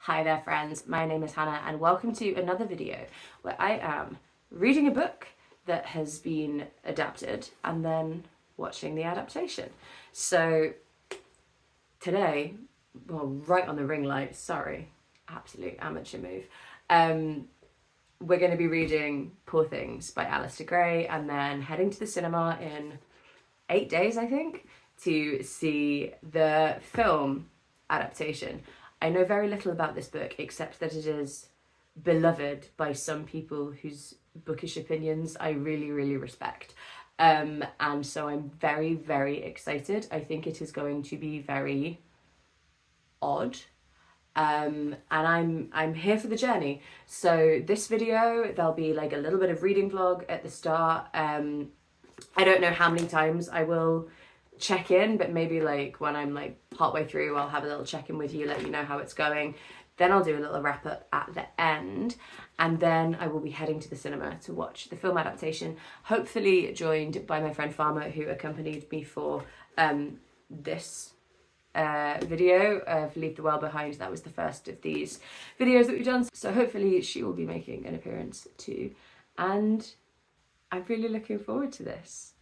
Hi there friends, my name is Hannah and welcome to another video where I am reading a book that has been adapted and then watching the adaptation. So today, well, right on the ring light, sorry, absolute amateur move. We're going to be reading Poor Things by Alasdair Gray and then heading to the cinema in 8 days, I think, to see the film adaptation. I know very little about this book except that it is beloved by some people whose bookish opinions I really respect. And so I'm very excited. I think it is going to be very odd. And I'm here for the journey. So this video, there'll be like a little bit of reading vlog at the start. I don't know how many times I will check in, but maybe like when I'm like partway through, I'll have a little check in with you, let you know how it's going. Then I'll do a little wrap up at the end, and then I will be heading to the cinema to watch the film adaptation, hopefully joined by my friend Farmer, who accompanied me for this video of Leave the World Behind. That was the first of these videos that we've done, so hopefully she will be making an appearance too, and I'm really looking forward to this.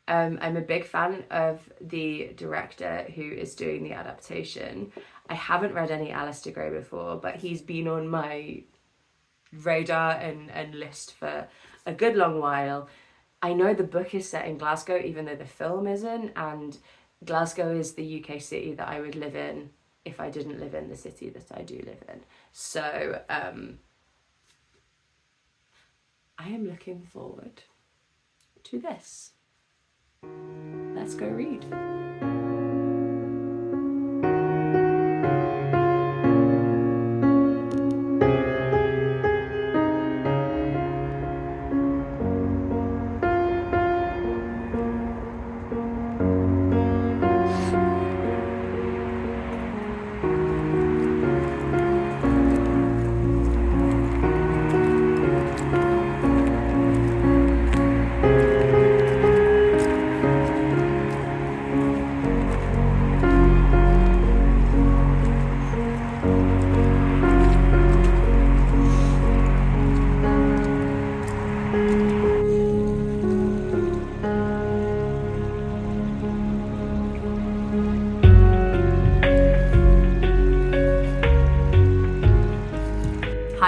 I'm a big fan of the director who is doing the adaptation. I haven't read any Alasdair Gray before, but he's been on my radar and list for a good long while. I know the book is set in Glasgow, even though the film isn't, and Glasgow is the UK city that I would live in if I didn't live in the city that I do live in. So I am looking forward to this. Let's go read.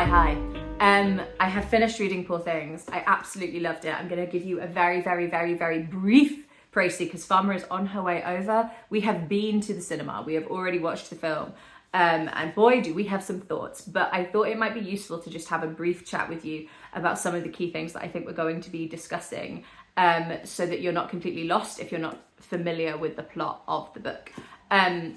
Hi. I have finished reading Poor Things. I absolutely loved it. I'm going to give you a very brief précis because Farmer is on her way over. We have been to the cinema. We have already watched the film. And boy, do we have some thoughts. But I thought it might be useful to just have a brief chat with you about some of the key things that I think we're going to be discussing, so that you're not completely lost if you're not familiar with the plot of the book.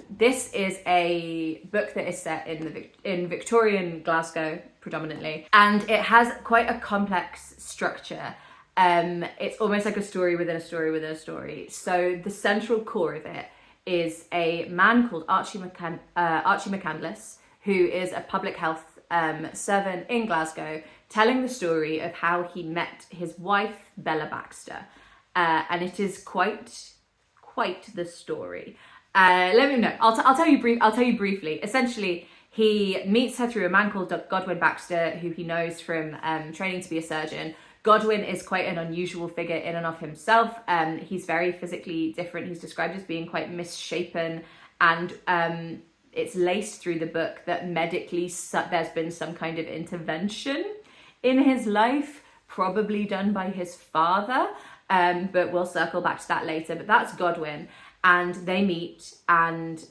This is a book that is set in Victorian Glasgow predominantly, and it has quite a complex structure. It's almost like a story within a story within a story. So the central core of it is a man called Archie McCandless, who is a public health servant in Glasgow, telling the story of how he met his wife Bella Baxter, and it is quite the story. Let me know. I'll tell you briefly. Essentially, he meets her through a man called Godwin Baxter, who he knows from training to be a surgeon. Godwin is quite an unusual figure in and of himself. He's very physically different. He's described as being quite misshapen, and it's laced through the book that medically there's been some kind of intervention in his life, probably done by his father, but we'll circle back to that later. But that's Godwin. And they meet, and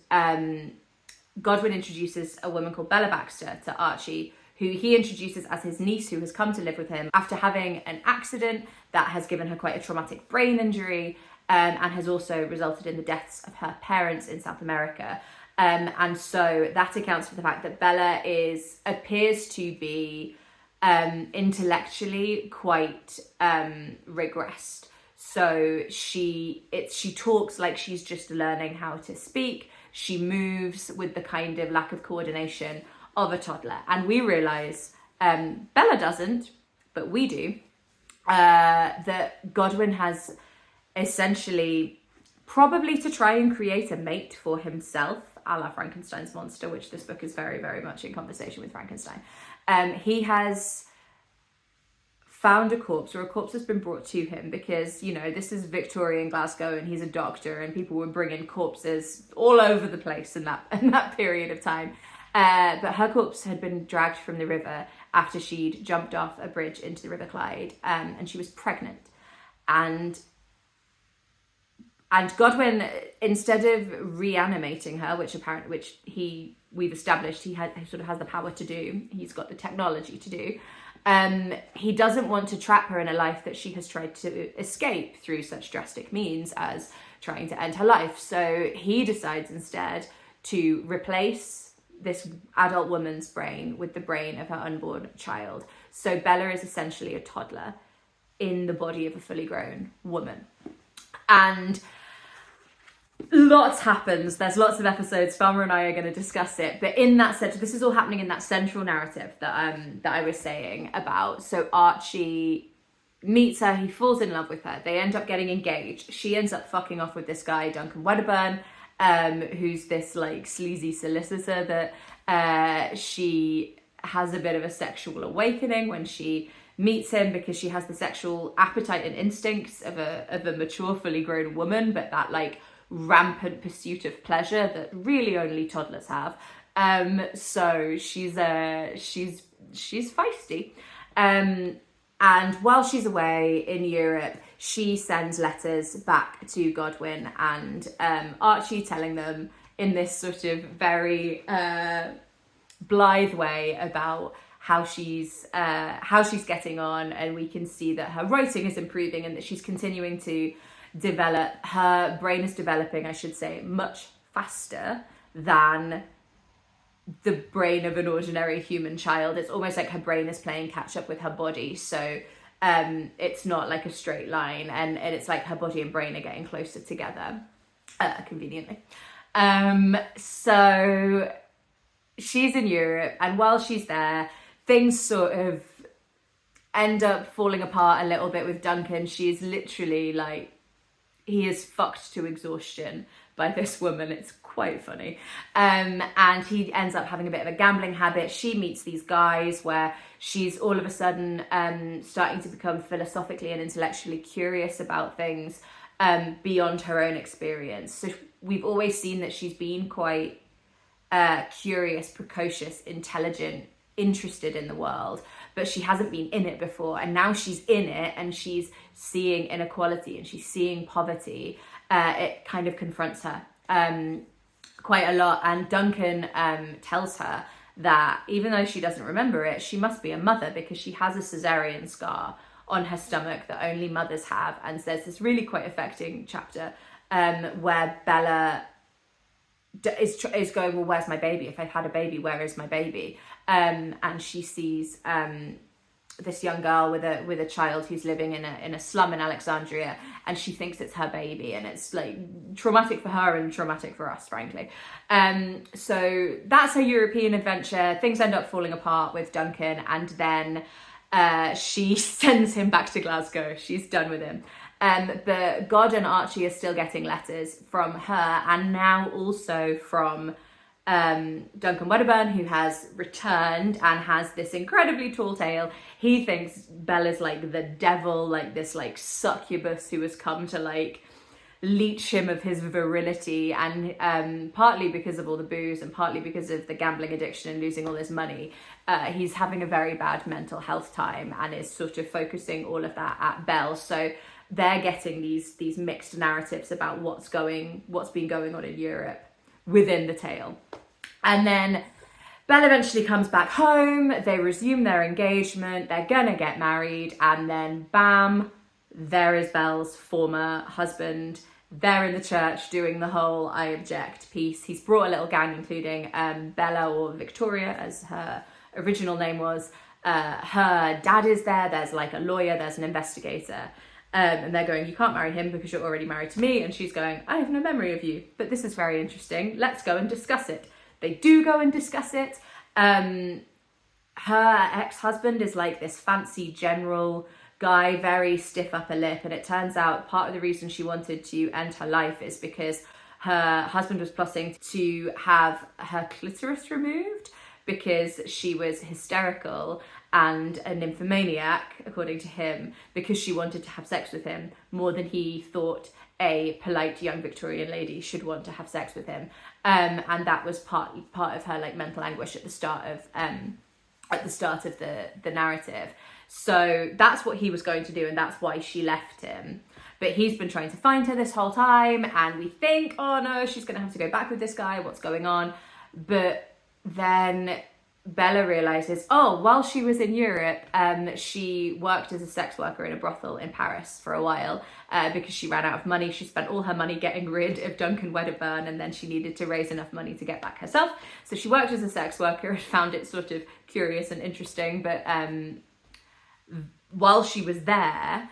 Godwin introduces a woman called Bella Baxter to Archie, who he introduces as his niece, who has come to live with him after having an accident that has given her quite a traumatic brain injury, and has also resulted in the deaths of her parents in South America. And so that accounts for the fact that Bella appears to be intellectually quite regressed. So she talks like she's just learning how to speak. She moves with the kind of lack of coordination of a toddler. And we realise, Bella doesn't, but we do, that Godwin has essentially, probably to try and create a mate for himself a la Frankenstein's monster, which this book is very, very much in conversation with Frankenstein. He has found a corpse, or a corpse has been brought to him, because, you know, this is Victorian Glasgow and he's a doctor, and people were bringing corpses all over the place in that period of time. But her corpse had been dragged from the river after she'd jumped off a bridge into the River Clyde, and she was pregnant. And Godwin, instead of reanimating her, which we've established he sort of has the power to do, he's got the technology to do, he doesn't want to trap her in a life that she has tried to escape through such drastic means as trying to end her life. So he decides instead to replace this adult woman's brain with the brain of her unborn child. So Bella is essentially a toddler in the body of a fully grown woman. And lots happens. There's lots of episodes. Farmer and I are going to discuss it. But in that sense, this is all happening in that central narrative that I was saying about. So Archie meets her. He falls in love with her. They end up getting engaged. She ends up fucking off with this guy, Duncan Wedderburn, who's this like sleazy solicitor that she has a bit of a sexual awakening when she meets him, because she has the sexual appetite and instincts of a mature, fully grown woman, but that like rampant pursuit of pleasure that really only toddlers have. So she's feisty. And while she's away in Europe, she sends letters back to Godwin and Archie, telling them in this sort of very blithe way about how she's getting on, and we can see that her writing is improving and that she's continuing to develop. Her brain is developing, I should say, much faster than the brain of an ordinary human child. It's almost like her brain is playing catch up with her body. So it's not like a straight line, and it's like her body and brain are getting closer together, conveniently. So she's in Europe, and while she's there, things sort of end up falling apart a little bit with Duncan. She's literally like, he is fucked to exhaustion by this woman. It's quite funny. And he ends up having a bit of a gambling habit. She meets these guys where she's all of a sudden starting to become philosophically and intellectually curious about things beyond her own experience. So we've always seen that she's been quite curious, precocious, intelligent, interested in the world, but she hasn't been in it before, and now she's in it and she's seeing inequality and she's seeing poverty. It kind of confronts her quite a lot, and Duncan tells her that even though she doesn't remember it, she must be a mother, because she has a cesarean scar on her stomach that only mothers have. And there's this really quite affecting chapter where Bella is going, well, where's my baby? If I've had a baby, where is my baby? And she sees this young girl with a child who's living in a slum in Alexandria, and she thinks it's her baby, and it's like traumatic for her and traumatic for us, frankly. So that's her European adventure. Things end up falling apart with Duncan, and then she sends him back to Glasgow. She's done with him. But God and Archie are still getting letters from her, and now also from Duncan Wedderburn, who has returned and has this incredibly tall tale. He thinks Bella's like the devil, like this like succubus who has come to like leech him of his virility, and partly because of all the booze and partly because of the gambling addiction and losing all his money, he's having a very bad mental health time and is sort of focusing all of that at Belle. So they're getting these mixed narratives about what's been going on in Europe within the tale. And then Belle eventually comes back home, they resume their engagement, they're gonna get married, and then bam, there is Belle's former husband. They're in the church doing the whole I object piece. He's brought a little gang, including Bella, or Victoria as her original name was. Her dad is there, there's like a lawyer, there's an investigator. And they're going, you can't marry him because you're already married to me. And she's going, I have no memory of you, but this is very interesting. Let's go and discuss it. They do go and discuss it. Her ex-husband is like this fancy general guy, very stiff upper lip. And it turns out part of the reason she wanted to end her life is because her husband was plotting to have her clitoris removed because she was hysterical and a nymphomaniac, according to him, because she wanted to have sex with him more than he thought a polite young Victorian lady should want to have sex with him. And that was part of her like mental anguish at the start of the narrative. So that's what he was going to do, and that's why she left him. But he's been trying to find her this whole time, and we think, oh no, she's going to have to go back with this guy, what's going on? But then Bella realizes, oh, while she was in Europe, she worked as a sex worker in a brothel in Paris for a while because she ran out of money. She spent all her money getting rid of Duncan Wedderburn, and then she needed to raise enough money to get back herself. So she worked as a sex worker and found it sort of curious and interesting. But while she was there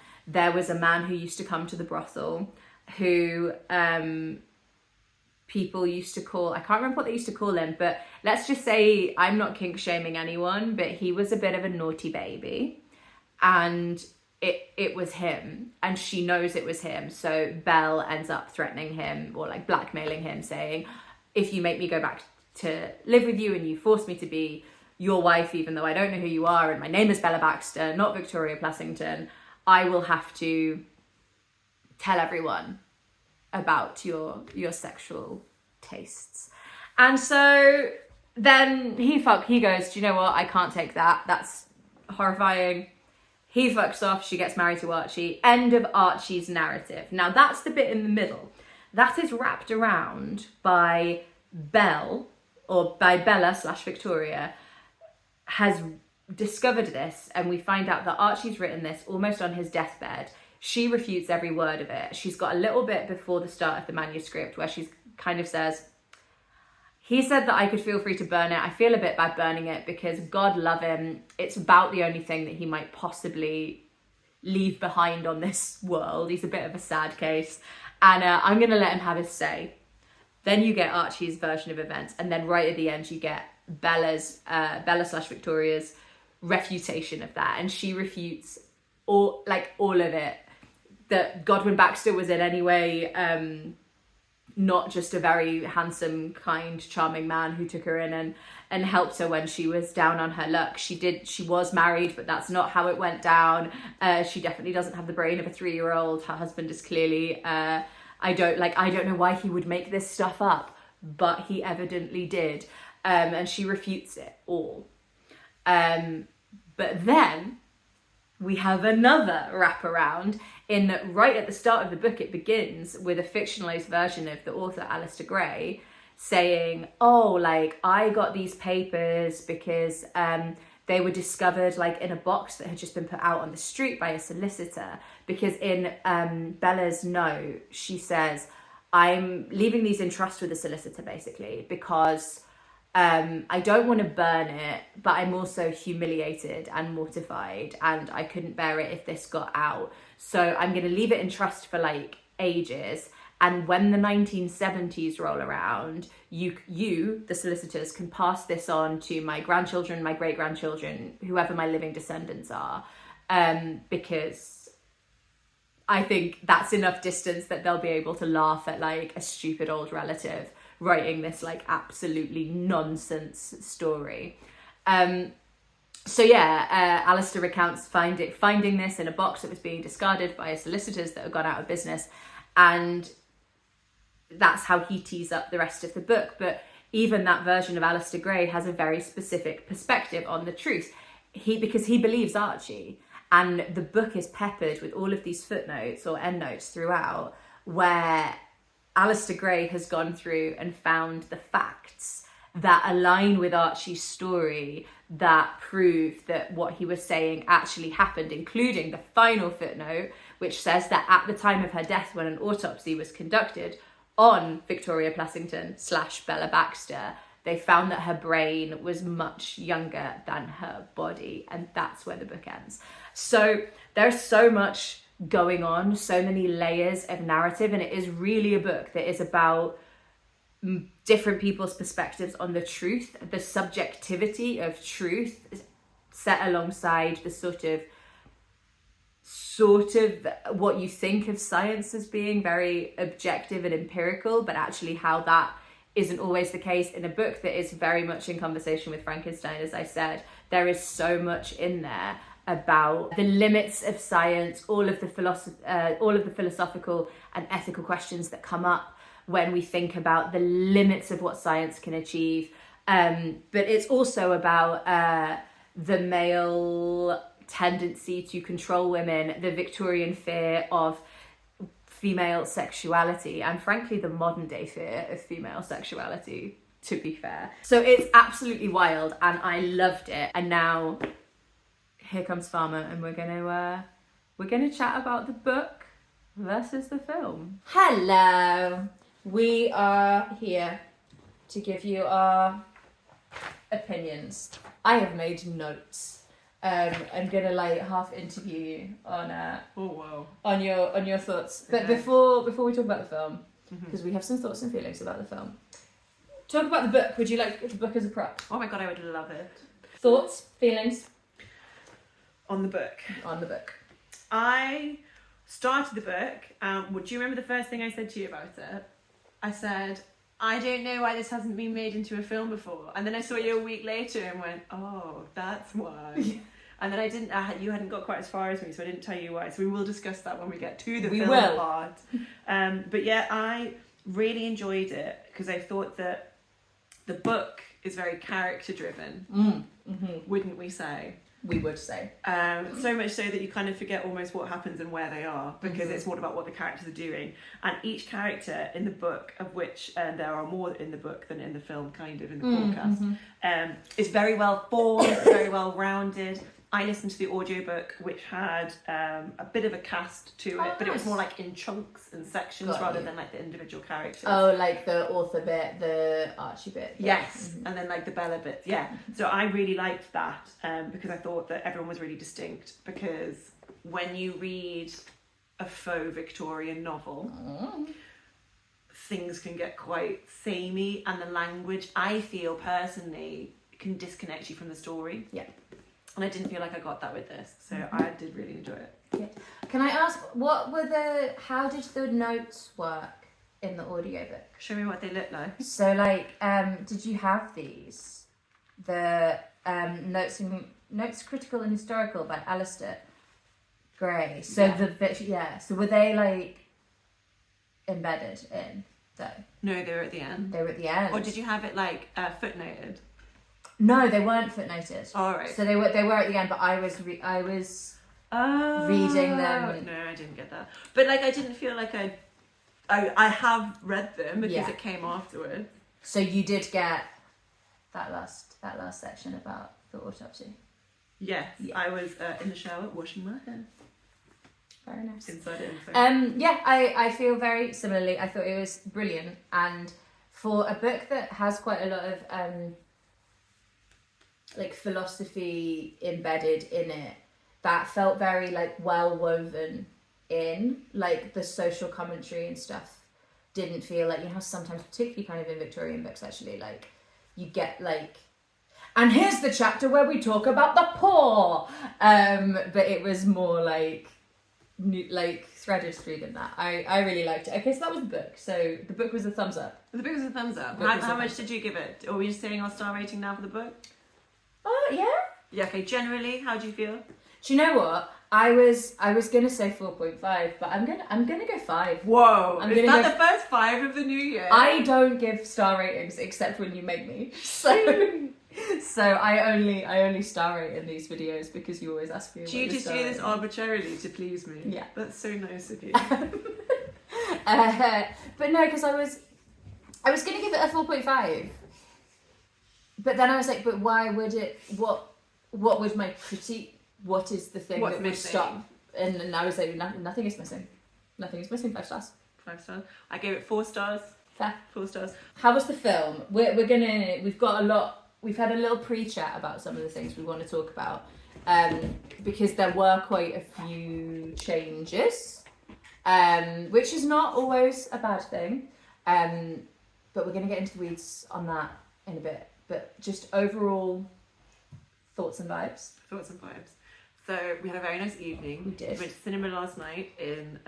was a man who used to come to the brothel who people used to call, I can't remember what they used to call him, but let's just say, I'm not kink shaming anyone, but he was a bit of a naughty baby, and it was him, and she knows it was him. So Belle ends up threatening him or like blackmailing him, saying, if you make me go back to live with you and you force me to be your wife, even though I don't know who you are and my name is Bella Baxter, not Victoria Plessington, I will have to tell everyone about your sexual tastes. And so then he goes, do you know what, I can't take that, that's horrifying. He fucks off, she gets married to Archie. End of Archie's narrative. Now that's the bit in the middle that is wrapped around by Belle, or by Bella/Victoria has discovered this, and we find out that Archie's written this almost on his deathbed. She refutes every word of it. She's got a little bit before the start of the manuscript where she kind of says, he said that I could feel free to burn it. I feel a bit bad burning it because God love him, it's about the only thing that he might possibly leave behind on this world. He's a bit of a sad case, and I'm going to let him have his say. Then you get Archie's version of events, and then right at the end you get Bella/Victoria's refutation of that, and she refutes all of it, that Godwin Baxter was in any way not just a very handsome, kind, charming man who took her in and helped her when she was down on her luck. She was married, but that's not how it went down. She definitely doesn't have the brain of a 3-year-old. Her husband is clearly I don't know why he would make this stuff up, but he evidently did. And she refutes it all. But then we have another wraparound in that right at the start of the book, it begins with a fictionalized version of the author Alasdair Gray saying, oh, like, I got these papers because they were discovered like in a box that had just been put out on the street by a solicitor. Because in Bella's note, she says, I'm leaving these in trust with the solicitor, basically, because I don't want to burn it, but I'm also humiliated and mortified, and I couldn't bear it if this got out. So I'm going to leave it in trust for like ages. And when the 1970s roll around, you, the solicitors, can pass this on to my grandchildren, my great-grandchildren, whoever my living descendants are, because I think that's enough distance that they'll be able to laugh at like a stupid old relative writing this like absolutely nonsense story. So yeah, Alasdair recounts finding this in a box that was being discarded by solicitors that had gone out of business, and that's how he tees up the rest of the book. But even that version of Alasdair Gray has a very specific perspective on the truth, because he believes Archie, and the book is peppered with all of these footnotes or endnotes throughout where Alasdair Gray has gone through and found the facts that align with Archie's story, that prove that what he was saying actually happened, including the final footnote, which says that at the time of her death, when an autopsy was conducted on Victoria Plessington / Bella Baxter, they found that her brain was much younger than her body, and that's where the book ends. So there's so much going on, so many layers of narrative, and it is really a book that is about different people's perspectives on the truth, the subjectivity of truth set alongside the sort of sort of what you think of science as being very objective and empirical, but actually how that isn't always the case. In a book that is very much in conversation with Frankenstein, as I said, there is so much in there about the limits of science, all of the philosophical and ethical questions that come up when we think about the limits of what science can achieve. But it's also about the male tendency to control women, the Victorian fear of female sexuality, and frankly the modern day fear of female sexuality, to be fair. So it's absolutely wild, and I loved it. And now here comes Farmer, and we're gonna chat about the book versus the film. Hello, we are here to give you our opinions. I have made notes. I'm gonna like half interview you on on your thoughts. But Okay. before we talk about the film, because we have some thoughts and feelings about the film, talk about the book. Would you like the book as a prop? Oh my god, I would love it. Thoughts, feelings On the book. on the book. I started the book. Do you remember the first thing I said to you about it? I said, I don't know why this hasn't been made into a film before. And then I saw you a week later and went, oh, that's why. And then you hadn't got quite as far as me, so I didn't tell you why. So we will discuss that when we get to the film will. part. But yeah, I really enjoyed it because I thought that the book is very character driven, wouldn't we say? We would say. So much so that you kind of forget almost what happens and where they are, because it's more about what the characters are doing. And each character in the book, of which there are more in the book than in the film, kind of in the podcast, is very well formed, very well rounded. I listened to the audiobook, which had a bit of a cast to it, but it was nice. more like in chunks and sections Got rather you. than like the individual characters. Oh, like the author bit, the Archie bit. Yes, and then like the Bella bit, yeah. So I really liked that because I thought that everyone was really distinct. Because when you read a faux Victorian novel, things can get quite samey, and the language, I feel personally, can disconnect you from the story. Yeah. And I didn't feel like I got that with this, so I did really enjoy it. Yeah. Can I ask, how did the notes work in the audiobook? Show me what they look like. So, like, did you have these? The notes critical and historical by Alasdair Gray. So Yeah. So were they like embedded in though? No, they were at the end. They were at the end. Or did you have it like footnoted? No, they weren't footnoted. All right. So they were at the end, but I was reading them. No, I didn't get that. But like, I didn't feel like I have read them because Yeah. it came afterwards. So you did get that last section about the autopsy. Yes, Yeah. I was in the shower washing my hair Very nice. inside info. Yeah, I feel very similarly. I thought it was brilliant, and for a book that has quite a lot of like philosophy embedded in it, that felt very like well woven in, like the social commentary and stuff didn't feel like, you know, sometimes particularly kind of in Victorian books actually, like you get like, and here's the chapter where we talk about the poor, but it was more like threaded through than that. I really liked it. Okay, so that was the book. So the book was a thumbs up. The book was a thumbs up. Book was a How much thumbs did you give it? Are we just saying our star rating now for the book? Oh yeah. Yeah. Okay. Generally, how do you feel? Do you know what? I was gonna say 4.5, but I'm gonna go 5. Whoa! I'm Is gonna that the first 5 of the new year? I don't give star ratings except when you make me. So I only star rate in these videos because you always ask me. Do you just do this arbitrarily to please me? Yeah. That's so nice of you. But no, because I was gonna give it a 4.5, but then I was like, but why would it? What would my critique? What is the thing What's that would missing? stop? And I was like, nothing is missing. Nothing is missing. 5 stars. 5 stars. I gave it 4 stars. Fair. 4 stars. How was the film? We've had a little pre-chat about some of the things we want to talk about, because there were quite a few changes, which is not always a bad thing, but we're going to get into the weeds on that in a bit. But just overall thoughts and vibes. Thoughts and vibes. So we had a very nice evening. We did. We went to cinema last night in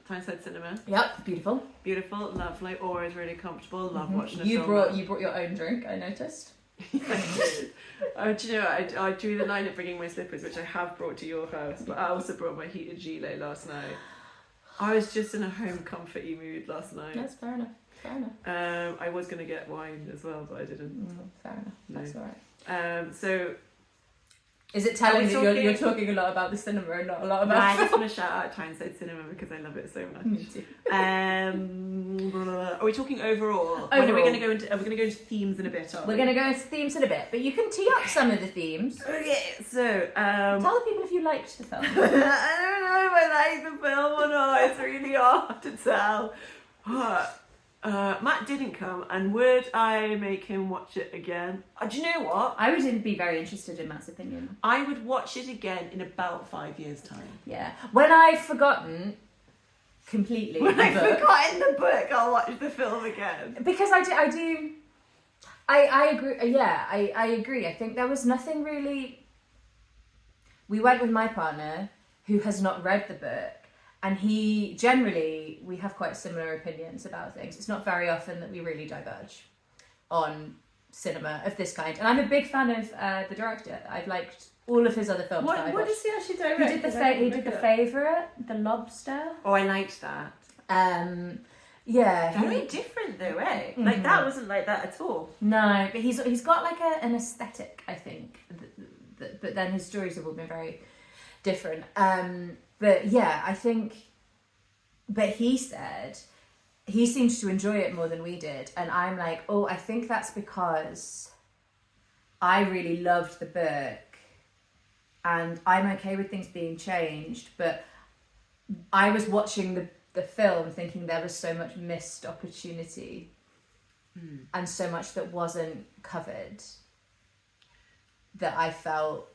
Tyneside Cinema. Yep, beautiful. Beautiful, lovely, always really comfortable. Love watching a You film. brought your own drink, I noticed. I did. Do you know, I drew the line at bringing my slippers, which I have brought to your house, but I also brought my heated gilet last night. I was just in a home comforty mood last night. That's fair enough. Fair enough. I was going to get wine as well, but I didn't. Fair enough. No. That's alright. So Is it telling we that you're talking a lot about the cinema and not a lot about I just film? want to shout out Tyneside Cinema because I love it so much. Me too. Are we talking overall? When are we going to go into? Are we going to go into themes in a bit? We're going to go into themes in a bit, but you can tee up some of the themes. Okay, so Tell the people if you liked the film. I don't know if I like the film or not. It's really hard to tell. Matt didn't come, and would I make him watch it again? Do you know what? I would be very interested in Matt's opinion. I would watch it again in about 5 years' time. Yeah. When I've forgotten completely When the I've book, forgotten the book, I'll watch the film again. because I agree. Yeah, I agree. I think there was nothing really. We went with my partner, who has not read the book, and we have quite similar opinions about things. It's not very often that we really diverge on cinema of this kind. And I'm a big fan of the director. I've liked all of his other films. What does he actually direct? He did the Favourite, The Lobster. Oh, I liked that. Yeah. Very different though, eh? Like that wasn't like that at all. No, but he's got like an aesthetic, I think. But then his stories have all been very different. But yeah, I think. But he said he seems to enjoy it more than we did, and I'm like, oh, I think that's because I really loved the book, and I'm okay with things being changed. But I was watching the film thinking there was so much missed opportunity and so much that wasn't covered that I felt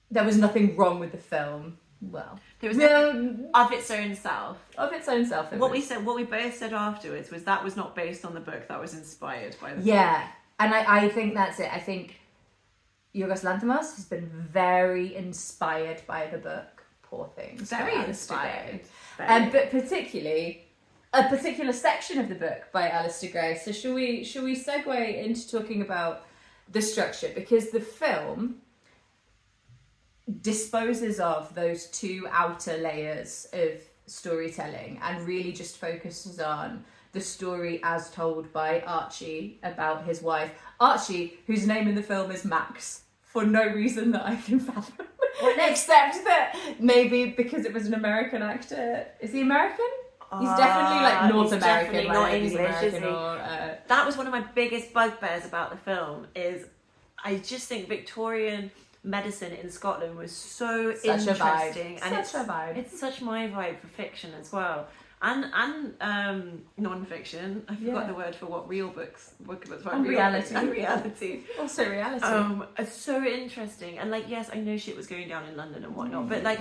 there was nothing wrong with the film. Well, There was nothing of its own self. Of its own self. What we both said afterwards was that was not based on the book. That was inspired by the book. Yeah, and I think that's it. I think Yorgos Lanthimos has been very inspired by the book. Poor things. Very by Alasdair inspired. Gray. But particularly a particular section of the book by Alasdair Gray. So shall we segue into talking about the structure, because the film disposes of those two outer layers of storytelling and really just focuses on the story as told by Archie about his wife. Archie, whose name in the film is Max, for no reason that I can fathom. Except that maybe because it was an American actor. Is he American? He's definitely like North he's American, definitely like not he's English, American is he? or, That was one of my biggest bugbears about the film. Is I just think Victorian medicine in Scotland was so Such a vibe. interesting, and Such a vibe. It's such my vibe for fiction as well, and non-fiction. I forgot Yeah. the word for what real books are. And reality. And reality. Also reality. It's so interesting, and like yes, I know shit was going down in London and whatnot, but like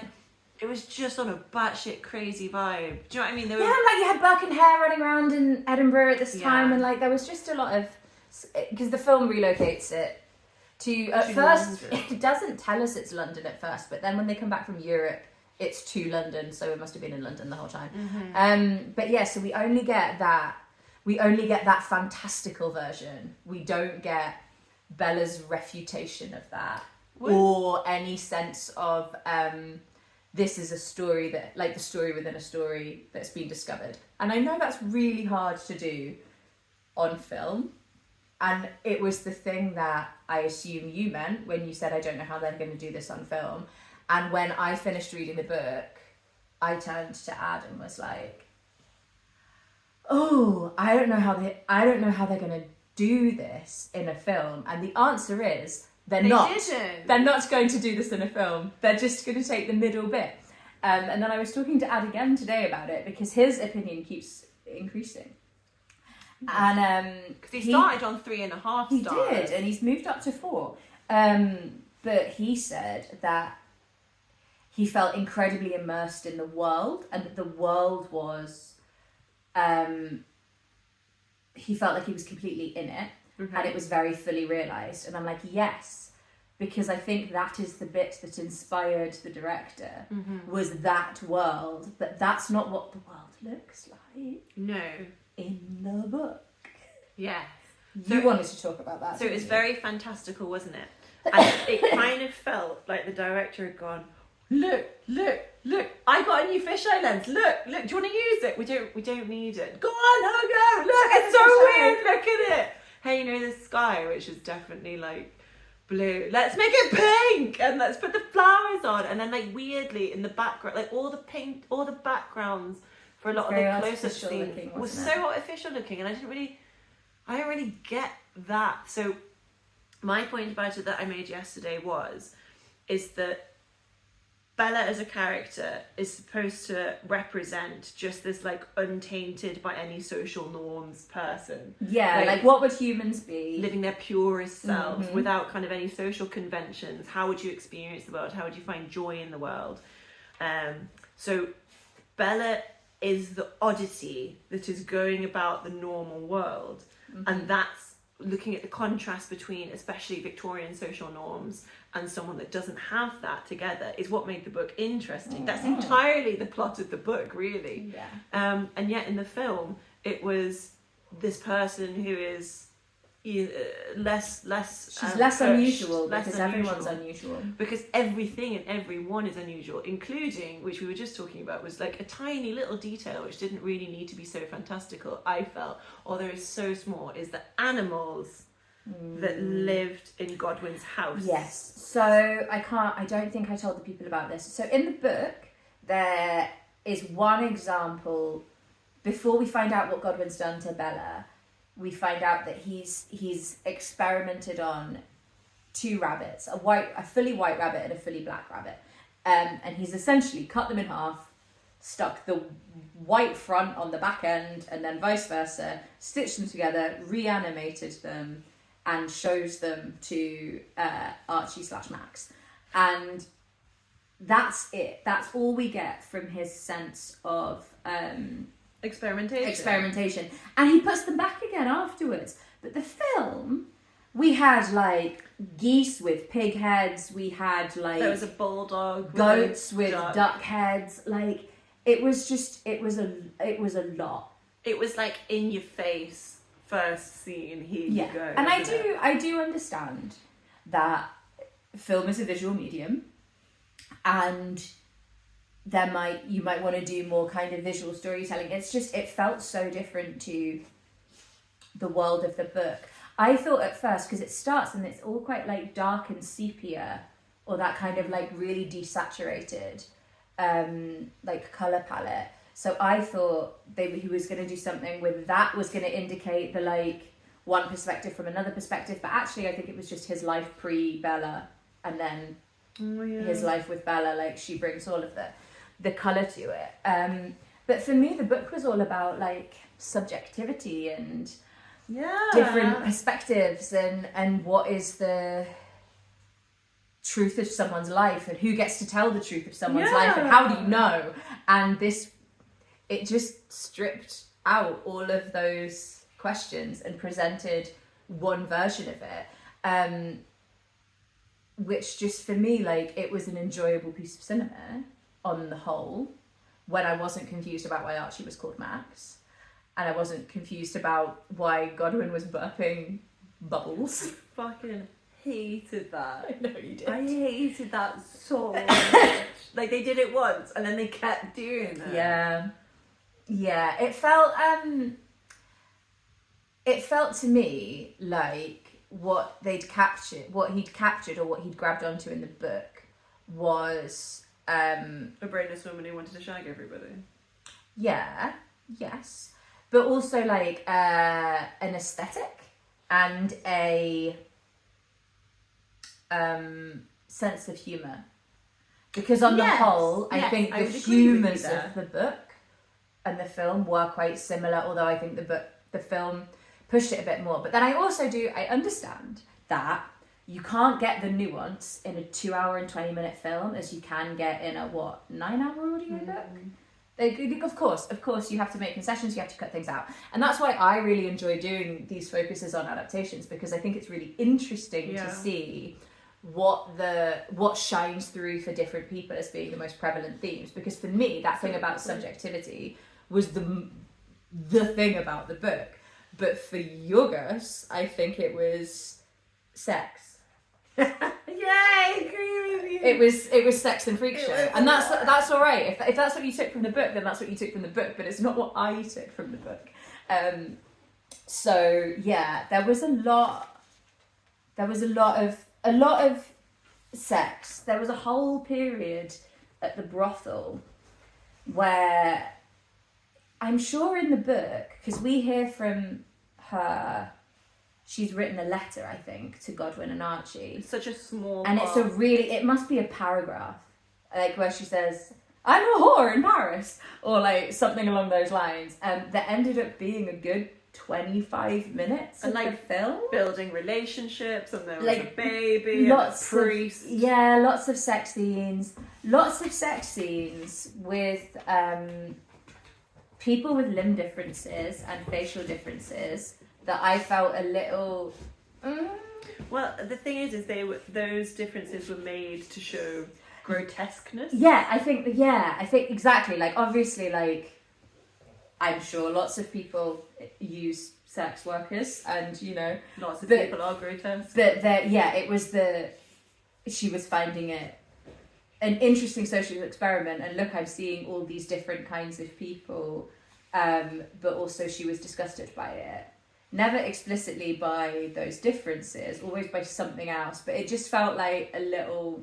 it was just on a batshit crazy vibe. Do you know what I mean? There Yeah, were, like you had Burke and Hare running around in Edinburgh at this time, Yeah. and like there was just a lot of, because the film relocates it to at To first London. it doesn't tell us it's London at first, but then when they come back from Europe, it's to London, so it must have been in London the whole time. But yeah, so we only get that fantastical version. We don't get Bella's refutation of that, or any sense of this is a story that, like the story within a story that's been discovered. And I know that's really hard to do on film. And it was the thing that I assume you meant when you said, I don't know how they're going to do this on film. And when I finished reading the book, I turned to Ad and was like, oh, I don't know how they're going to do this in a film. And the answer is, They're not going to do this in a film. They're just going to take the middle bit. And then I was talking to Ad again today about it because his opinion keeps increasing. And because he started on 3.5 stars. He did, and he's moved up to 4. But he said that he felt incredibly immersed in the world, and that the world was. He felt like he was completely in it. Okay. And it was very fully realised. And I'm like, yes, because I think that is the bit that inspired the director, was that world, but that's not what the world looks like No. in the book. Yes. You wanted to talk about that. So it was didn't very fantastical, wasn't it? And it kind of felt like the director had gone, look, I got a new fisheye lens. Look, do you want to use it? We don't need it. Go on, Hugo, look, it's so weird, look at it. Hey, you know the sky, which is definitely like blue. Let's make it pink and let's put the flowers on. And then like weirdly in the background, like all the backgrounds for a lot of the close-up scenes was so artificial looking, and I don't really get that. So my point about it that I made yesterday is that Bella as a character is supposed to represent just this like untainted by any social norms person. Yeah, like what would humans be? Living their purest selves without kind of any social conventions. How would you experience the world? How would you find joy in the world? So Bella is the oddity that is going about the normal world. And that's looking at the contrast between especially Victorian social norms and someone that doesn't have that together is what made the book interesting. That's entirely the plot of the book, really. Yeah. And yet in the film, it was this person who is less She's less unusual because everyone's unusual. Because everything and everyone is unusual, including, which we were just talking about, was like a tiny little detail which didn't really need to be so fantastical, I felt, although it's so small, is the animals that lived in Godwin's house. Yes. So I don't think I told the people about this. So in the book, there is one example, before we find out what Godwin's done to Bella, we find out that he's experimented on two rabbits, a fully white rabbit and a fully black rabbit. And he's essentially cut them in half, stuck the white front on the back end, and then vice versa, stitched them together, reanimated them, and shows them to Archie/Max. And that's it. That's all we get from his sense of experimentation. And he puts them back again afterwards. But the film, we had like geese with pig heads, we had like there was a bulldog, goats with duck heads. Like it was a lot. It was like in your face first scene, here you go. And I do understand that film is a visual medium, and you might want to do more kind of visual storytelling. It's just, it felt so different to the world of the book. I thought at first, because it starts and it's all quite like dark and sepia, or that kind of like really desaturated like colour palette. So I thought he was going to do something with that, was going to indicate the like one perspective from another perspective, but actually I think it was just his life pre-Bella, and then his life with Bella, like she brings all of the colour to it. But for me, the book was all about like subjectivity and different perspectives and what is the truth of someone's life and who gets to tell the truth of someone's life and how do you know? And it just stripped out all of those questions and presented one version of it, which just for me, like, it was an enjoyable piece of cinema on the whole, when I wasn't confused about why Archie was called Max, and I wasn't confused about why Godwin was burping bubbles. Fucking hated that. I know you did. I hated that so much. Like, they did it once and then they kept doing it. Yeah, it felt to me like what he'd captured or what he'd grabbed onto in the book was a brainless woman who wanted to shag everybody. Yes, but also like an aesthetic and a sense of humour, because on the whole I think the humours of the book and the film were quite similar, although I think the film pushed it a bit more. But then I understand that you can't get the nuance in a 2 hour and 20 minute film as you can get in a 9 hour audio book. Of course you have to make concessions, you have to cut things out. And that's why I really enjoy doing these focuses on adaptations, because I think it's really interesting to see what shines through for different people as being the most prevalent themes. Because for me, that thing about subjectivity was the thing about the book. But for Yorgos, I think it was sex. Yeah, I agree with you. It was sex and freak show, and that's all right. If that's what you took from the book, then that's what you took from the book. But it's not what I took from the book. So yeah, there was a lot of sex. There was a whole period at the brothel where I'm sure in the book, because we hear from her, she's written a letter, I think, to Godwin and Archie. It's such a small and part. it must be a paragraph, like where she says, I'm a whore in Paris, or like something along those lines. That ended up being a good 25 minutes of the film. Building relationships, and there was Like, a baby, lots and a priest. Lots of sex scenes. Lots of sex scenes with people with limb differences and facial differences that I felt a little... Well, the thing is those differences were made to show grotesqueness. I think exactly. Like, obviously, like, I'm sure lots of people use sex workers, and Lots of people are grotesque. But it was she was finding it an interesting social experiment, and look, I'm seeing all these different kinds of people, but also she was disgusted by it. Never explicitly by those differences, always by something else, but it just felt like a little...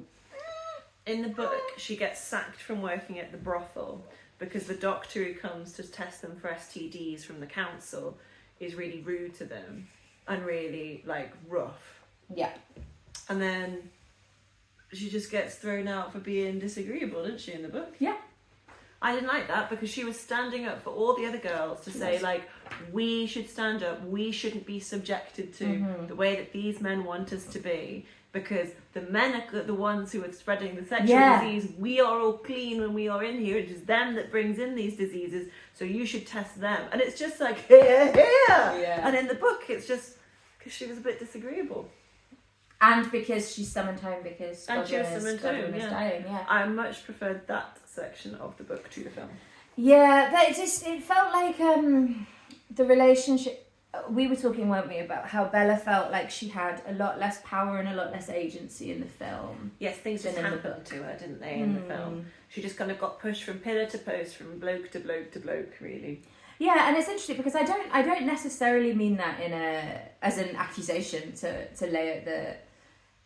In the book, she gets sacked from working at the brothel because the doctor who comes to test them for STDs from the council is really rude to them and really, like, rough. Yeah. And then she just gets thrown out for being disagreeable, didn't she, in the book? Yeah. I didn't like that because she was standing up for all the other girls to say, like, we should stand up, we shouldn't be subjected to the way that these men want us to be, because the men are the ones who are spreading the sexual disease. We are all clean when we are in here. It is them that brings in these diseases, so you should test them. And it's just like, here. Yeah. And in the book, it's just because she was a bit disagreeable. And because she's summoned home because Godwin is dying, yeah. I much preferred that section of the book to the film. Yeah, but it felt like the relationship... We were talking, weren't we, about how Bella felt like she had a lot less power and a lot less agency in the film. Yes, things just happened to her, didn't they, in the film? She just kind of got pushed from pillar to post, from bloke to bloke to bloke, really. Yeah, and it's interesting because I don't necessarily mean that as an accusation to lay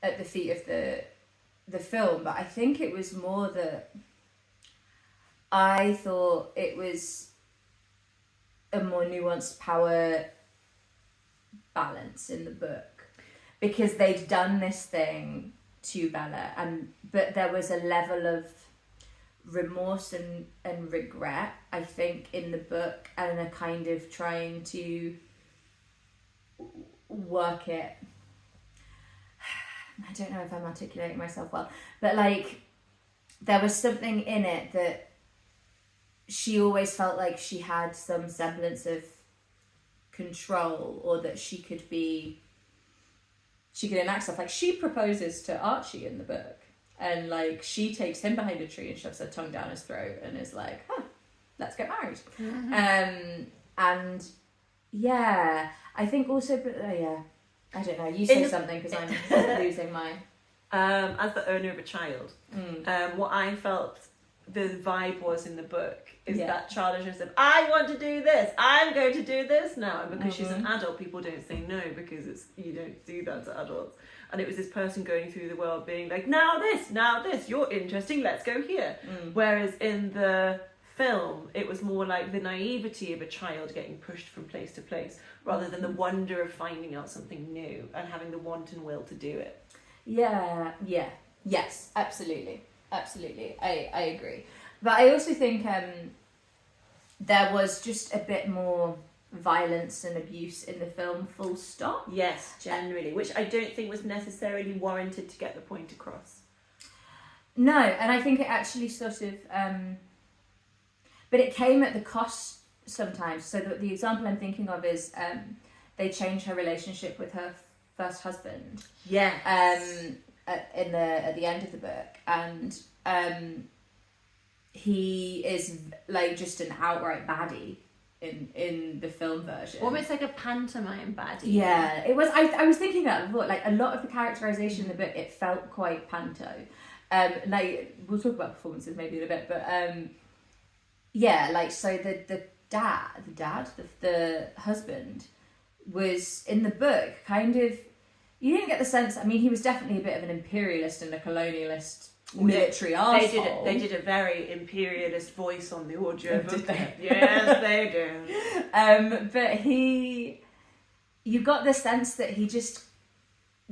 at the feet of the film, but I think it was more that I thought it was a more nuanced power balance in the book, because they'd done this thing to Bella, but there was a level of remorse and regret, I think, in the book, and a kind of trying to work it. I don't know if I'm articulating myself well, but like there was something in it that she always felt like she had some semblance of control, or that she could enact stuff. Like, she proposes to Archie in the book, and like she takes him behind a tree and shoves her tongue down his throat and is like, let's get married. And yeah, I think also, but I don't know, you say something because I'm losing my... As the owner of a child, what I felt the vibe was in the book is that childishness of, I want to do this, I'm going to do this now. And because she's an adult, people don't say no, because you don't do that to adults. And it was this person going through the world being like, now this, you're interesting, let's go here. Whereas in the film, it was more like the naivety of a child getting pushed from place to place, rather than the wonder of finding out something new and having the want and will to do it. Yes, absolutely, I agree. But I also think there was just a bit more violence and abuse in the film, full stop. Yes, generally, which I don't think was necessarily warranted to get the point across. No, and I think it actually sort of but it came at the cost sometimes. So the example I'm thinking of is they changed her relationship with her first husband. Yeah. at the end of the book, and he is like just an outright baddie in the film version. Almost like a pantomime baddie. Yeah, it was. I was thinking that before. Like a lot of the characterization in the book, it felt quite panto. Like we'll talk about performances maybe in a bit, but yeah, like so the husband was in the book kind of. You didn't get the sense. I mean, he was definitely a bit of an imperialist and a colonialist military arsehole. They did a very imperialist voice on the audio book. Did they? Yes, they do. But you got the sense that he just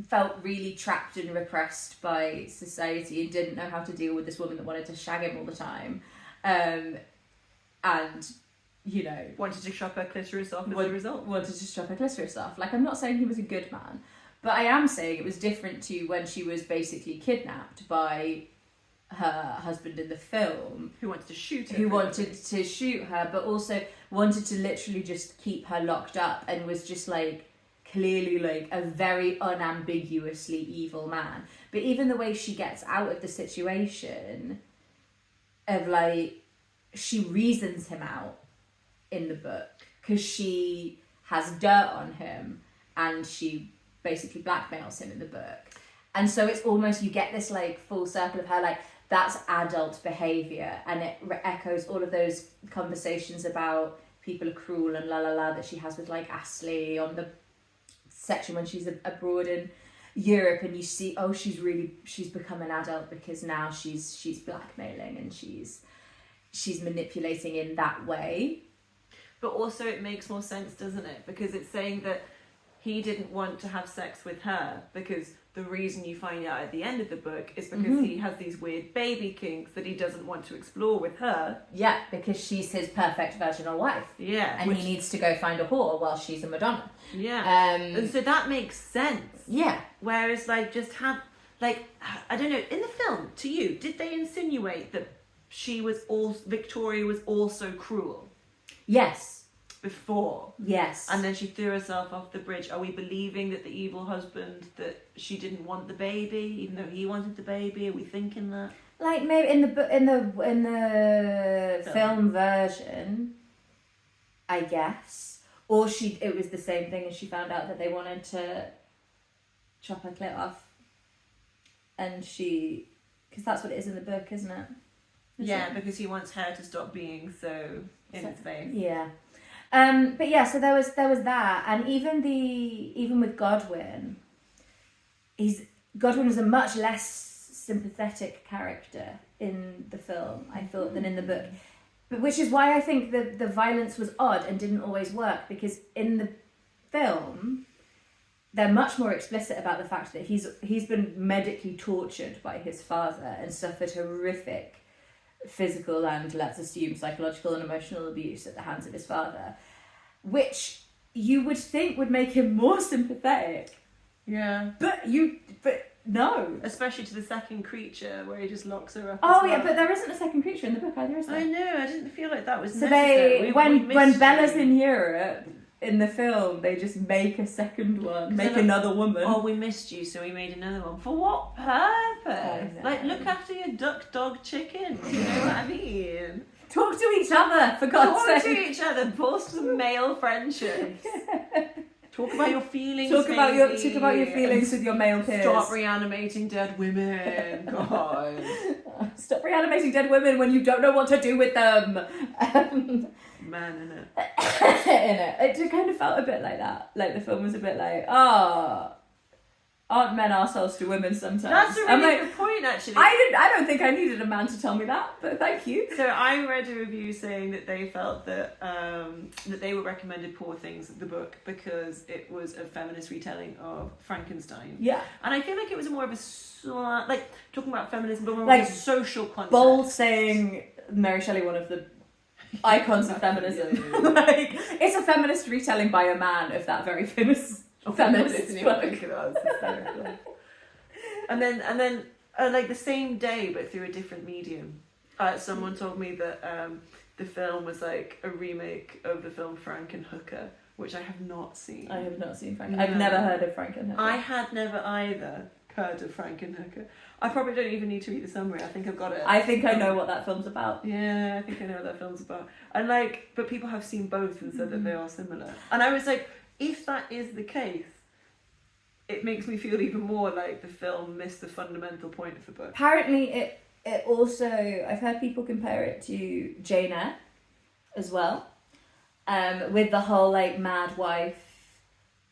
felt really trapped and repressed by society and didn't know how to deal with this woman that wanted to shag him all the time, and you know wanted to chop her clitoris off as a result. Wanted to chop her clitoris off. Like, I'm not saying he was a good man, but I am saying it was different to when she was basically kidnapped by her husband in the film, who wanted to shoot her. Who wanted to shoot her, but also wanted to literally just keep her locked up, and was just like clearly like a very unambiguously evil man. But even the way she gets out of the situation, of like, she reasons him out in the book because she has dirt on him and she basically blackmails him in the book. And so it's almost, you get this like full circle of her like, that's adult behaviour, and it echoes all of those conversations about people are cruel and la la la that she has with like Astley on the section when she's abroad in Europe, and you see, oh, she's become an adult because now she's blackmailing and she's manipulating in that way. But also it makes more sense, doesn't it? Because it's saying that he didn't want to have sex with her because the reason you find out at the end of the book is because he has these weird baby kinks that he doesn't want to explore with her. Yeah, because she's his perfect virginal wife. Yeah. And he needs to go find a whore while she's a Madonna. Yeah. And so that makes sense. Yeah. Whereas, like, just have, like, I don't know, in the film, to you, did they insinuate that Victoria was also cruel? Yes. Before. Yes. And then she threw herself off the bridge. Are we believing that the evil husband, that she didn't want the baby, even though he wanted the baby? Are we thinking that? Like maybe in the film version, I guess. Or it was the same thing, and she found out that they wanted to chop her clit off. And because that's what it is in the book, isn't it? Because he wants her to stop being so in his face. Yeah. But yeah, so there was that, and even with Godwin, Godwin was a much less sympathetic character in the film, I thought, than in the book. But which is why I think the violence was odd and didn't always work, because in the film they're much more explicit about the fact that he's been medically tortured by his father and suffered horrific physical and, let's assume, psychological and emotional abuse at the hands of his father, which you would think would make him more sympathetic. Yeah. But no. Especially to the second creature, where he just locks her up. Oh yeah, but there isn't a second creature in the book either, is there? I know. I didn't feel like that was so necessary. When Bella's in Europe in the film, they just make a second one, another woman. Oh, we missed you, so we made another one. For what purpose? Like, look after your duck, dog, chicken. You know what I mean? Talk to each other, for God's sake. Talk to each other. Post some male friendships. Talk about your feelings. Talk about your feelings with your male peers. Stop reanimating dead women. God. Stop reanimating dead women when you don't know what to do with them. Man, innit? It just kind of felt a bit like that. Like the film was a bit like, aren't men arseholes to women sometimes? That's a really good point, actually. I don't think I needed a man to tell me that, but thank you. So I read a review saying that they felt that that they were recommended Poor Things, the book, because it was a feminist retelling of Frankenstein. Yeah. And I feel like it was more of a like talking about feminism, but more like of a social concept. Bold saying Mary Shelley, one of the icons of feminism. Yeah. Like, it's a feminist retelling by a man of that very famous feminist book. And then like the same day, but through a different medium. Someone told me that the film was like a remake of the film Frankenhooker, which I have not seen. I have not seen Frankenhooker. No. I've never heard of Frankenhooker. I had never either. heard of Frankenhooker. I probably don't even need to read the summary. I think I've got it. I think I know what that film's about. Yeah, I think I know what that film's about. And like, but people have seen both and said that they are similar. And I was like, if that is the case, it makes me feel even more like the film missed the fundamental point of the book. Apparently, it also, I've heard people compare it to Jane Eyre as well, with the whole like mad wife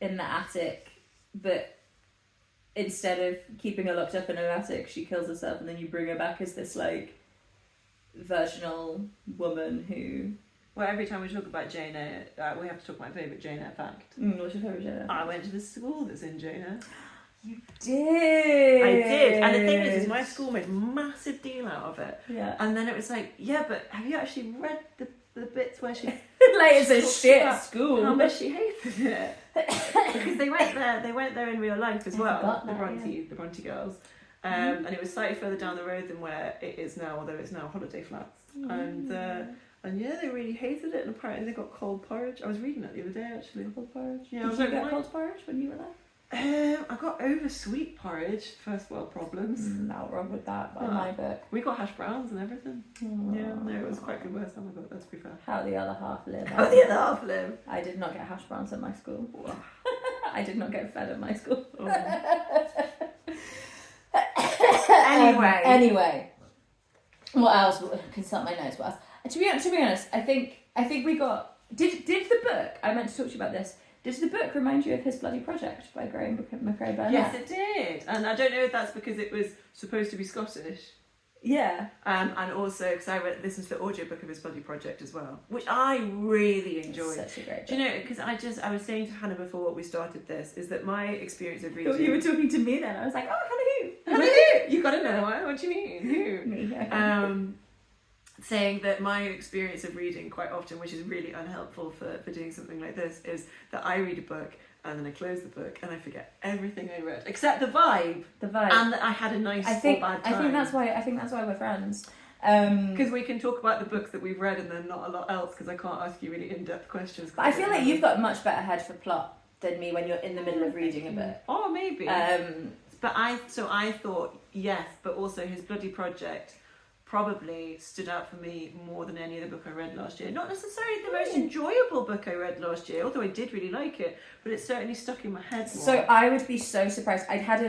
in the attic, but instead of keeping her locked up in an attic, she kills herself, and then you bring her back as this like virginal woman who. Well, every time we talk about Jane Eyre, we have to talk about my favourite Jane Eyre fact. What's your favourite Jane Eyre? I went to the school that's in Jane Eyre. You did. I did, and the thing is my school made a massive deal out of it. Yeah. And then it was like, yeah, but have you actually read the bits where she like it's a shit school? How much she hated it because they went there in real life as well. The Bronte girls, and it was slightly further down the road than where it is now, although it's now holiday flats. And yeah, they really hated it, and apparently they got cold porridge. I was reading it the other day actually. Cold porridge. Yeah, Did you get cold porridge when you were there? I got over sweet porridge. First world problems. Not wrong with that by my book. We got hash browns and everything. Yeah, no, it was quite good worse time I got. Let's be fair. How the other half live. How the other half live. I did not get hash browns at my school. I did not get fed at my school. Oh. Anyway, what else? Consult my notes. What else? To be honest, I think we got. Did the book? I meant to talk to you about this. Does the book remind you of His Bloody Project by Graham McCrae Burnett? Yes, it did. And I don't know if that's because it was supposed to be Scottish. Yeah. And also because I listened to the audiobook of His Bloody Project as well, which I really enjoyed. It's such a great book. Do you know, because I was saying to Hannah before we started this, is that my experience of reading... You were talking to me then. I was like, oh, Hannah who? Hannah who? You got to know what do you mean? Who? Me, okay. Saying that my experience of reading quite often, which is really unhelpful for doing something like this, is that I read a book and then I close the book and I forget everything I read except the vibe, and that I had a nice or bad time. I think that's why we're friends. Because we can talk about the books that we've read and then not a lot else. Because I can't ask you really in-depth questions. But I feel like you've got a much better head for plot than me when you're in the middle of reading a book. Oh, maybe. But I thought yes, but also His Bloody Project probably stood out for me more than any other book I read last year. Not necessarily the most enjoyable book I read last year, although I did really like it, but it certainly stuck in my head more. So I would be so surprised. I'd had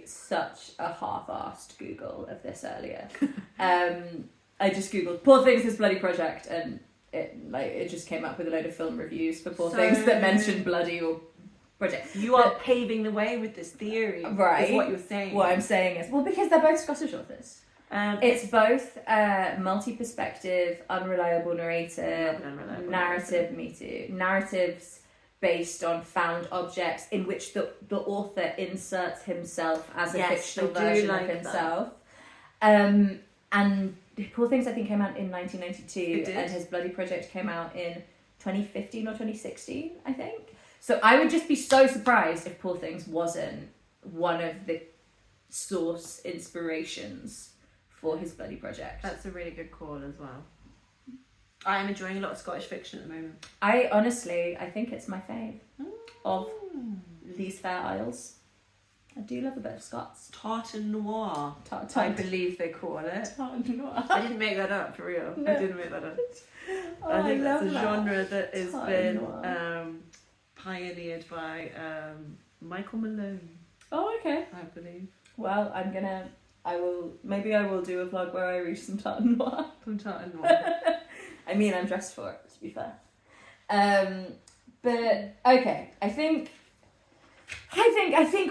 such a half-assed Google of this earlier. I just Googled Poor Things His Bloody Project, and it just came up with a load of film reviews for Poor Things that mentioned bloody or project. You are paving the way with this theory, right? Is what you're saying. What I'm saying is, well, because they're both Scottish authors. It's both multi-perspective, unreliable narrator, narratives based on found objects in which the author inserts himself as a fictional version of himself. And Poor Things, I think, came out in 1992, and His Bloody Project came out in 2015 or 2016, I think. So I would just be so surprised if Poor Things wasn't one of the source inspirations for His Bloody Project. That's a really good call as well. I am enjoying a lot of Scottish fiction at the moment. I think it's my fave of these fair isles. I do love a bit of Scots. Tartan noir. I believe they call it. Tartan noir. I didn't make that up, for real. No. I didn't make that up. I think that's a love genre that has Tartan been noir. pioneered by Michael Malone. Oh, okay. I believe. Well, maybe I will do a vlog where I read some Tartan noir. Some Tartan noir. I mean, I'm dressed for it, to be fair. But okay, I think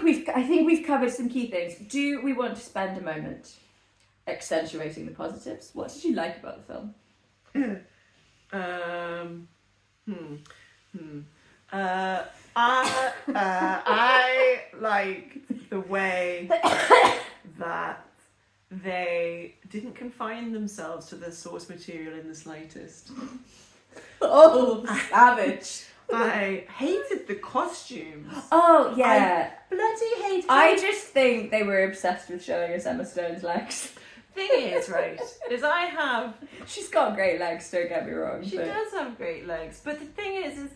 we've covered some key things. Do we want to spend a moment accentuating the positives? What did you like about the film? I liked the way that they didn't confine themselves to the source material in the slightest. Oh, savage. I hated the costumes. Oh, yeah. I bloody hated I just think they were obsessed with showing us Emma Stone's legs. Thing is, right, is I have... She's got great legs, don't get me wrong. She does have great legs, but the thing is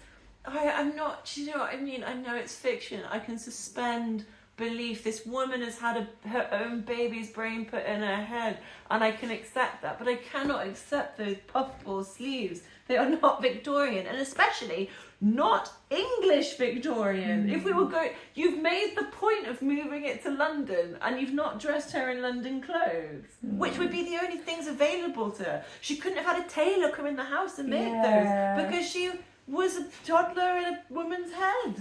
I'm not, do you know what I mean? I know it's fiction. I can suspend belief. This woman has had her own baby's brain put in her head, and I can accept that, but I cannot accept those puffball sleeves. They are not Victorian, and especially not English Victorian. If we were going, you've made the point of moving it to London, and you've not dressed her in London clothes, which would be the only things available to her. She couldn't have had a tailor come in the house and make those, because she was a toddler in a woman's head,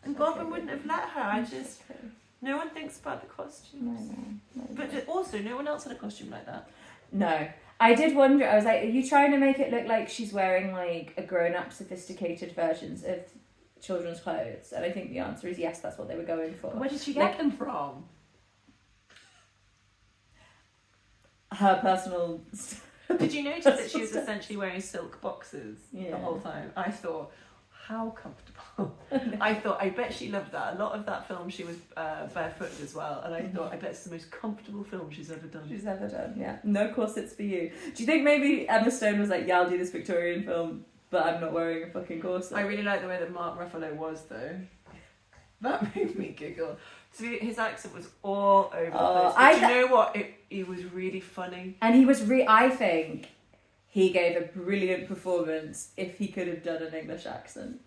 and Gotham wouldn't have let her. No one thinks about the costumes. But also, no one else had a costume like that. No. I did wonder, I was like, are you trying to make it look like she's wearing like a grown-up sophisticated versions of children's clothes? And I think the answer is yes, that's what they were going for. Where did she get them from? Her personal... Did you notice that she was essentially wearing silk boxers the whole time? I thought, how comfortable. I bet she loved that. A lot of that film she was barefooted as well, and I thought, I bet it's the most comfortable film she's ever done. Yeah. No corsets for you. Do you think maybe Emma Stone was like, yeah, I'll do this Victorian film, but I'm not wearing a fucking corset? I really like the way that Mark Ruffalo was, though. That made me giggle. See, his accent was all over the place. But you know what? It was really funny. And he was I think he gave a brilliant performance if he could have done an English accent.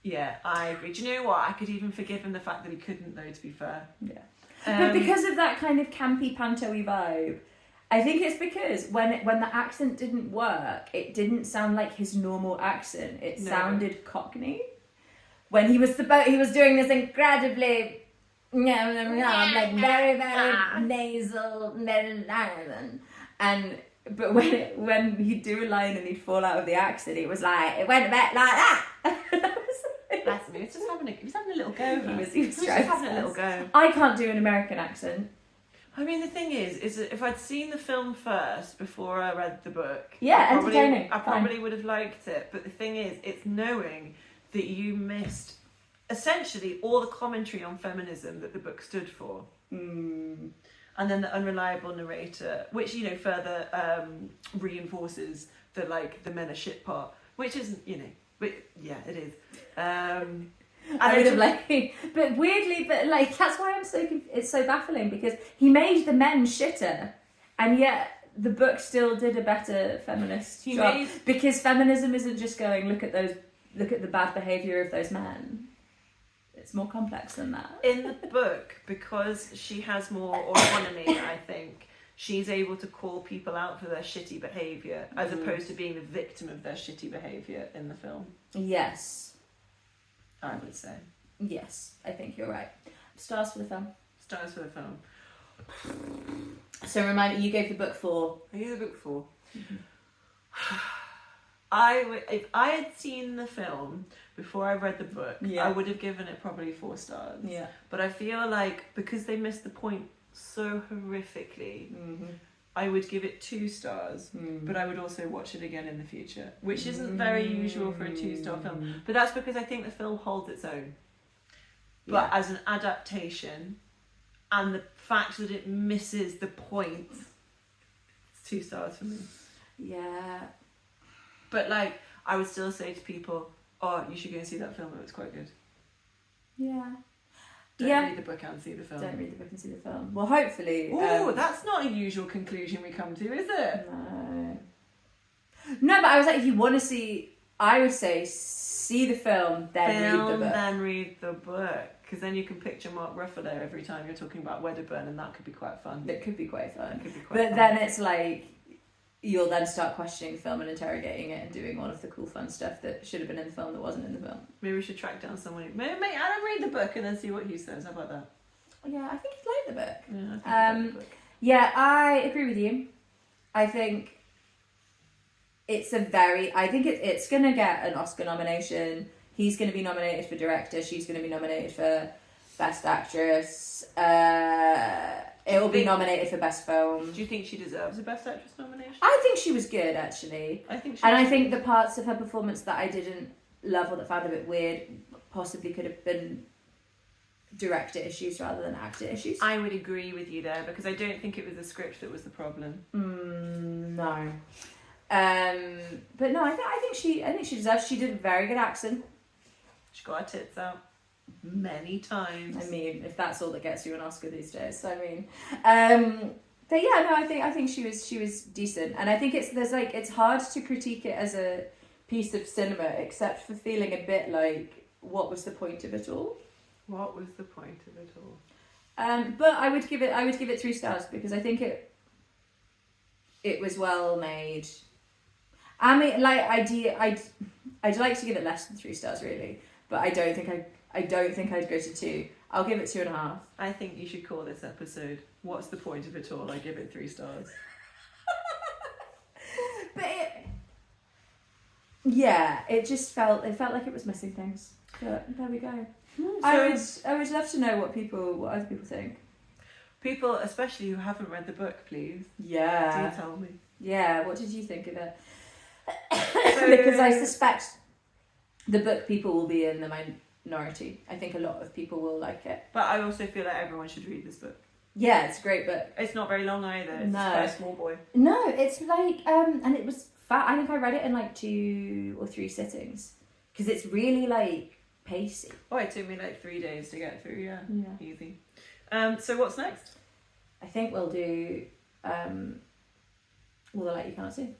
Yeah, I agree. Do you know what? I could even forgive him the fact that he couldn't, though, to be fair. Yeah. But because of that kind of campy, panto-y vibe, I think it's because when the accent didn't work, it didn't sound like his normal accent. It sounded Cockney. When he was doing this incredibly, like very, very nasal, and but when he'd do a line and he'd fall out of the accent, it was like, it went a bit like that. Bless him. He was having a little go. He was just having a little go. I can't do an American accent. I mean, the thing is that if I'd seen the film first before I read the book, entertaining. I probably would have liked it. But the thing is, it's knowing that you missed essentially all the commentary on feminism that the book stood for. And then the unreliable narrator, which, further reinforces the men are shit part, which isn't, but yeah, it is. I would have but weirdly, that's why it's so baffling, because he made the men shitter, and yet the book still did a better feminist job. Because feminism isn't just going, look at the bad behaviour of those men. It's more complex than that. In the book, because she has more autonomy, I think, she's able to call people out for their shitty behaviour, as opposed to being the victim of their shitty behaviour in the film. Yes. I would say. Yes, I think you're right. Stars for the film. Stars for the film. So remind me, you gave the book 4. I gave the book 4. If I had seen the film before I read the book, I would have given it probably 4 stars. Yeah. But I feel like because they missed the point so horrifically, I would give it 2 stars. But I would also watch it again in the future, which isn't very usual for a 2-star film. But that's because I think the film holds its own. But as an adaptation, and the fact that it misses the point, it's 2 stars for me. Yeah. But I would still say to people, oh, you should go and see that film, it was quite good. Yeah. Don't read the book and see the film. Don't read the book and see the film. Well, hopefully... Oh, that's not a usual conclusion we come to, is it? No, but I was like, if you want to see... I would say, see the film, then read the book. Then read the book. Because then you can picture Mark Ruffalo every time you're talking about Wedderburn, and that could be quite fun. It could be quite fun. But then it's like... You'll then start questioning the film and interrogating it and doing all of the cool fun stuff that should have been in the film that wasn't in the film. Maybe we should track down someone who... Maybe Adam read the book and then see what he says. How about that? Yeah, I think he'd like the book. Yeah, I think he'd like the book. Yeah, I agree with you. I think it's it's going to get an Oscar nomination. He's going to be nominated for director. She's going to be nominated for best actress. It will be nominated for best film. Do you think she deserves a best actress nomination? I think she was good, actually. I think the parts of her performance that I didn't love or that found a bit weird possibly could have been director issues rather than actor issues. I would agree with you there, because I don't think it was the script that was the problem. No. But no, I think she deserves. She did a very good accent. She got her tits out. many times. I mean, if that's all that gets you an Oscar these days, I mean, but yeah, no, I think she was decent, and I think it's hard to critique it as a piece of cinema, except for feeling a bit like, what was the point of it all? What was the point of it all? But I would give it 3 stars because I think it was well made. I mean, like I'd like to give it less than 3 stars really, but I don't think I'd go to 2. I'll give it 2.5. I think you should call this episode "What's the Point of It All?" I give it 3 stars. But it just felt like it was missing things. But there we go. I would love to know what other people think. People, especially who haven't read the book, please. Yeah. Do tell me. Yeah. What did you think of it? So, Because I suspect the book people will be in the minority. I think a lot of people will like it. But I also feel like everyone should read this book. Yeah, it's a great book. It's not very long either. It's No. quite a small boy. No, it's like and it was fat. I think I read it in like 2 or 3 sittings because it's really like pacey. Oh, it took me like 3 days to get through. Yeah. Easy. So what's next? I think we'll do All the Light You Cannot See.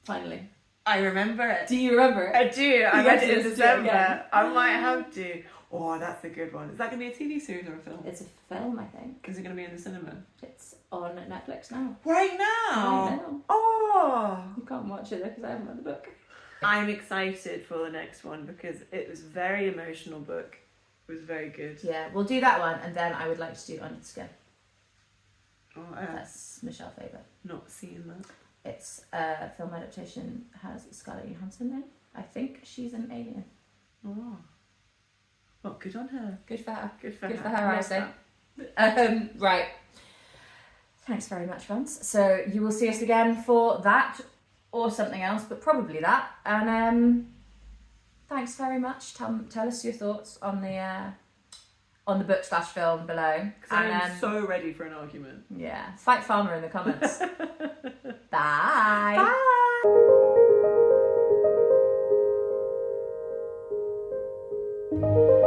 Finally. I remember it. Do you remember it? I do. I read it in to do it December. again. I might have to. Oh, that's a good one. Is that going to be a TV series or a film? It's a film, I think. Is it going to be in the cinema? It's on Netflix now. Right now? Right now. Oh! You can't watch it because I haven't read the book. I'm excited for the next one because it was a very emotional book. It was very good. Yeah, we'll do that one, and then I would like to do Under the Skin. Oh, That's Michelle Faber. not seeing that. It's a film adaptation, has Scarlett Johansson in. I think she's an alien. Oh. Well, good on her. Good for her. Good for Good her. for her, I Love say. that. Right. Thanks very much, Vance. So you will see us again for that or something else, but probably that. And thanks very much. Tell us your thoughts on the book/film below. Because I'm so ready for an argument. Yeah, fight Farmer in the comments. Bye. Bye.